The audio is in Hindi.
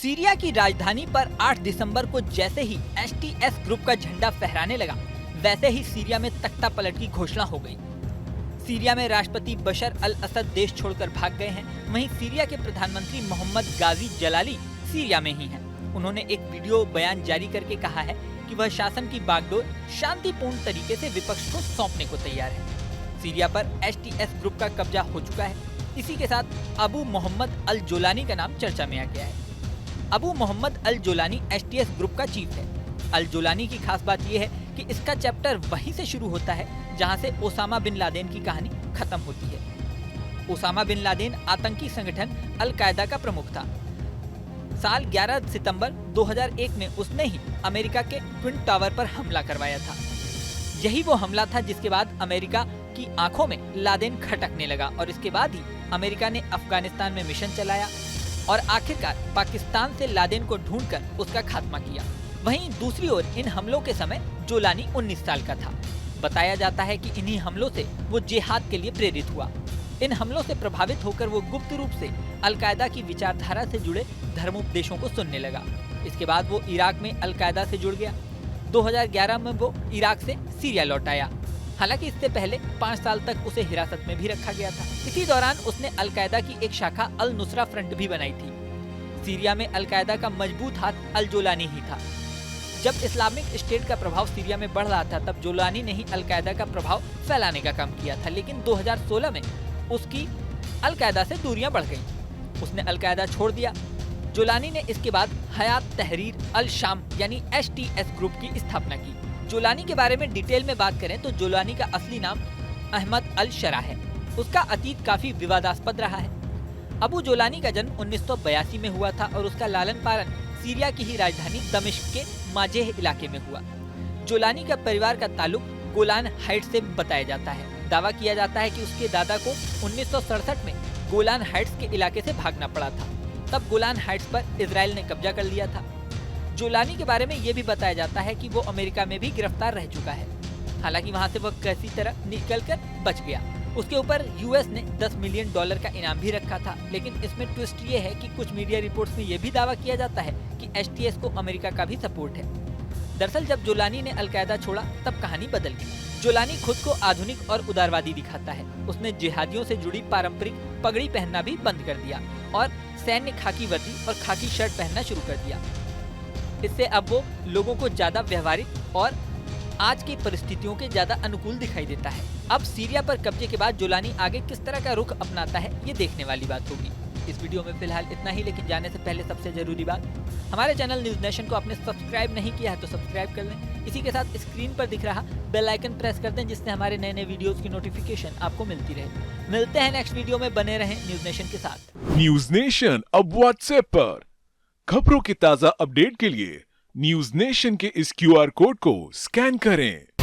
सीरिया की राजधानी पर 8 दिसंबर को जैसे ही एसटीएस ग्रुप का झंडा फहराने लगा, वैसे ही सीरिया में तख्ता पलट की घोषणा हो गई। सीरिया में राष्ट्रपति बशर अल असद देश छोड़कर भाग गए हैं। वहीं सीरिया के प्रधानमंत्री मोहम्मद गाजी जलाली सीरिया में ही हैं। उन्होंने एक वीडियो बयान जारी करके कहा है कि वह शासन की बागडोर शांतिपूर्ण तरीके से विपक्ष को सौंपने को तैयार है। सीरिया पर एसटीएस ग्रुप का कब्जा हो चुका है। इसी के साथ अबू मोहम्मद अल जोलानी का नाम चर्चा में आ गया है। अबू मोहम्मद अल जोलानी एसटीएस ग्रुप का चीफ है। अल जोलानी की खास बात यह है कि इसका चैप्टर वहीं से शुरू होता है जहां से ओसामा बिन लादेन की कहानी खत्म होती है। ओसामा बिन लादेन आतंकी संगठन अल कायदा का प्रमुख था। साल 11 सितंबर 2001 में उसने ही अमेरिका के ट्विन टावर पर हमला करवाया था। यही वो हमला था जिसके बाद अमेरिका की आंखों में लादेन खटकने लगा और इसके बाद ही अमेरिका ने अफगानिस्तान में मिशन चलाया और आखिरकार पाकिस्तान से लादेन को ढूंढकर उसका खात्मा किया। वहीं दूसरी ओर इन हमलों के समय जोलानी 19 साल का था। बताया जाता है कि इन्हीं हमलों से वो जिहाद के लिए प्रेरित हुआ। इन हमलों से प्रभावित होकर वो गुप्त रूप से अल कायदा की विचारधारा से जुड़े धर्मोपदेशों को सुनने लगा। इसके बाद वो इराक में अल कायदा से जुड़ गया। 2011 में वो इराक से सीरिया लौट आया। हालांकि इससे पहले 5 साल तक उसे हिरासत में भी रखा गया था। इसी दौरान उसने अल कायदा की एक शाखा अल नुसरा फ्रंट भी बनाई थी। सीरिया में अल कायदा का मजबूत हाथ अल जोलानी ही था। जब इस्लामिक स्टेट का प्रभाव सीरिया में बढ़ रहा था, तब जोलानी ने ही अल कायदा का प्रभाव फैलाने का काम किया था। लेकिन 2016 में उसकी अल कायदा से दूरियां बढ़ गईं। उसने अल कायदा छोड़ दिया। जोलानी ने इसके बाद हयात तहरीर अल शाम यानी एसटीएस ग्रुप की स्थापना की। जोलानी के बारे में डिटेल में बात करें तो जोलानी का असली नाम अहमद अल शरा है। उसका अतीत काफी विवादास्पद रहा है। अबू जोलानी का जन्म 1982 में हुआ था और उसका लालन पालन सीरिया की ही राजधानी दमिश्क के माजेह इलाके में हुआ। जोलानी का परिवार का ताल्लुक गोलान हाइट्स से बताया जाता है। दावा किया जाता है कि उसके दादा को 1967 में गोलान हाइट्स के इलाके से भागना पड़ा था। तब गोलान हाइट्स पर इजराइल ने कब्जा कर लिया था। जोलानी के बारे में ये भी बताया जाता है कि वो अमेरिका में भी गिरफ्तार रह चुका है। हालांकि वहां से वह किसी तरह निकलकर बच गया। उसके ऊपर यूएस ने $10 मिलियन का इनाम भी रखा था। लेकिन इसमें ट्विस्ट ये है कि कुछ मीडिया रिपोर्ट्स में ये भी दावा किया जाता है कि एसटीएस को अमेरिका का भी सपोर्ट है। दरअसल जब जोलानी ने अल कायदा छोड़ा तब कहानी बदल गई। जोलानी खुद को आधुनिक और उदारवादी दिखाता है। उसने जिहादियों से जुड़ी पारंपरिक पगड़ी पहनना भी बंद कर दिया और सैन्य खाकी वर्दी और खाकी शर्ट पहनना शुरू कर दिया। इससे अब वो लोगों को ज्यादा व्यवहारिक और आज की परिस्थितियों के ज्यादा अनुकूल दिखाई देता है। अब सीरिया पर कब्जे के बाद जोलानी आगे किस तरह का रुख अपनाता है, ये देखने वाली बात होगी। इस वीडियो में फिलहाल इतना ही, लेकिन जाने से पहले सबसे जरूरी बात, हमारे चैनल न्यूज नेशन को आपने सब्सक्राइब नहीं किया है तो सब्सक्राइब कर लें। इसी के साथ स्क्रीन पर दिख रहा बेल आइकन प्रेस कर दें, जिससे हमारे नए नए वीडियोस की नोटिफिकेशन आपको मिलती रहे। मिलते हैं नेक्स्ट वीडियो में, बने रहें न्यूज नेशन के साथ। न्यूज नेशन अब व्हाट्सएप पर खबरों की ताजा अपडेट के लिए न्यूज नेशन के इस क्यूआर कोड को स्कैन करें।